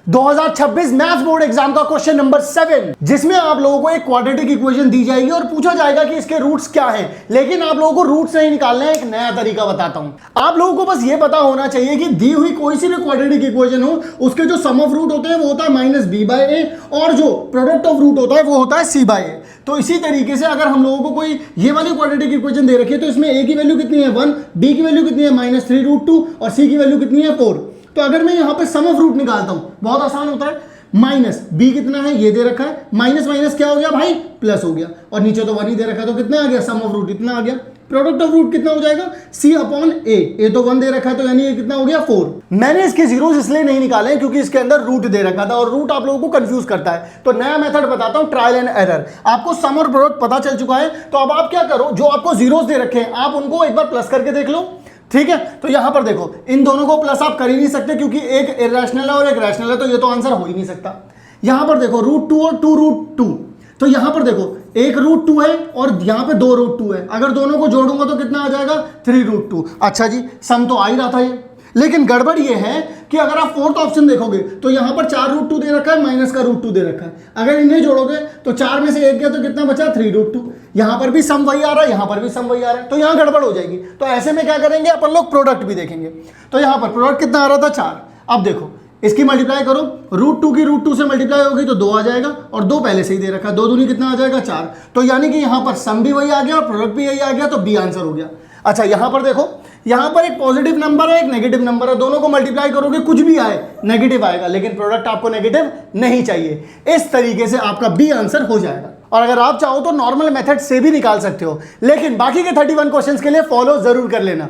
2026 maths board exam का question number 7, जिसमें आप लोगों को एक क्वाड्रेटिक इक्वेशन दी जाएगी और पूछा जाएगा कि इसके रूट्स क्या हैं। लेकिन आप लोगों को रूट्स नहीं निकालना है, एक नया तरीका बताता हूं। आप लोगों को बस ये पता होना चाहिए कि दी हुई कोई सी भी क्वाड्रेटिक इक्वेशन हो, उसके जो सम ऑफ रूट होते हैं वो होता है -b/a और जो प्रोडक्ट ऑफ रूट होता है वो होता है c/a। तो इसी तरीके से अगर हम लोगों को कोई ये वाली क्वाड्रेटिक इक्वेशन दे रखी है तो इसमें a की वैल्यू कितनी है 1, b की वैल्यू कितनी है -3√2 और c की वैल्यू कितनी है 4। तो अगर मैं यहां पे सम ऑफ रूट निकालता हूं, बहुत आसान होता है। माइनस b कितना है ये दे रखा है, माइनस माइनस क्या हो गया भाई, प्लस हो गया, और नीचे तो 1 ही दे रखा है तो कितना आ गया, सम ऑफ रूट इतना आ गया। प्रोडक्ट ऑफ रूट कितना हो जाएगा, c/a तो 1 दे रखा है तो यानी ये कितना हो गया 4। मैंने इसके जीरोस इसलिए नहीं निकाले हैं क्योंकि इसके अंदर रूट दे रखा था और रूट आप लोगों को कंफ्यूज करता है। तो नया मेथड बताता हूं, ट्रायल एंड एरर। आपको सम और प्रोडक्ट पता चल चुका है, तो अब आप क्या करो, जो आपको जीरोस दे रखे हैं आप उनको एक बार प्लस करके देख लो, ठीक है। तो यहां पर देखो, इन दोनों को प्लस आप कर ही नहीं सकते क्योंकि एक इरेशनल है और एक रैशनल है, तो ये तो आंसर हो ही नहीं सकता। यहां पर देखो √2 और 2√2, तो यहां पर देखो एक √2 है और यहां पे 2√2 है, अगर दोनों को जोड़ूंगा तो कितना आ जाएगा 3√2। अच्छा जी, सम तो आ ही रहा था ये, लेकिन गड़बड़ ये है कि अगर आप फोर्थ ऑप्शन देखोगे तो यहां पर 4√2 दे रखा है, माइनस का √2 दे रखा है। अगर इन्हें जोड़ोगे तो 4 में से 1 गया तो कितना बचा 3√2। यहां पर भी सम वही आ रहा है, यहां पर भी सम वही आ रहा है, तो यहां गड़बड़ हो जाएगी। तो ऐसे में क्या करेंगे अपन लोग, प्रोडक्ट भी देखेंगे। तो यहां पर प्रोडक्ट कितना आ रहा था 4, अब देखो इसकी मल्टीप्लाई करो, √2 की √2 से मल्टीप्लाई होगी तो 2 आ जाएगा और 2 पहले से ही दे रखा है, 2 दूनी कितना आ जाएगा 4। तो यानी कि यहां पर सम भी वही आ गया और प्रोडक्ट भी यही आ गया, तो बी आंसर हो गया। अच्छा यहां पर देखो, यहां पर एक पॉजिटिव नंबर है एक नेगेटिव नंबर है, दोनों को मल्टीप्लाई करोगे कुछ भी आए नेगेटिव आएगा, लेकिन प्रोडक्ट आपको नेगेटिव नहीं चाहिए। इस तरीके से आपका बी आंसर हो जाएगा। और अगर आप चाहो तो नॉर्मल मेथड से भी निकाल सकते हो, लेकिन बाकी के 31 क्वेश्चंस के लिए फॉलो जरूर कर लेना।